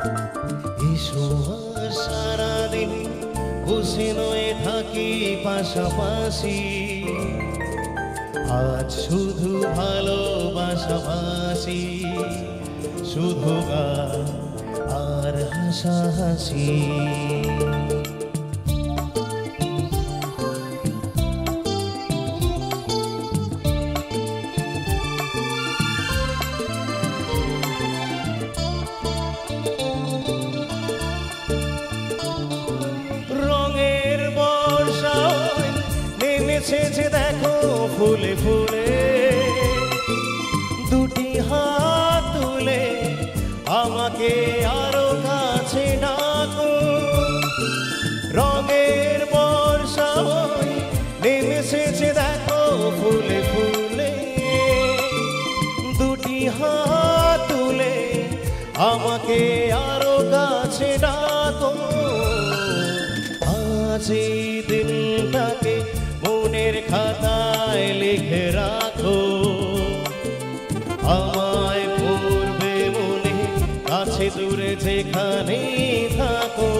এসো সারাদিন বসে নয়ে থাকি পাশাপাশি, আজ শুধু ভালোবাসাবাসি, শুধু গান আর হাসাহাসি। রঙের বর্ষা নেমেছে যে দেখো ফুলে ফুলে, দুটি হাত তুলে আমাকে আরো কাছে ডাকো। রঙের বর্ষা নেমেছে যে দেখো ফুলে ফুলে, দুটি হাত তুলে আমাকে আরো কাছে ডাকো। আজ এই দিনটাকে মনের খাতায় লিখে রাখো, আমায় পড়বে মনে কাছে দূরে যেখানেই থাকো।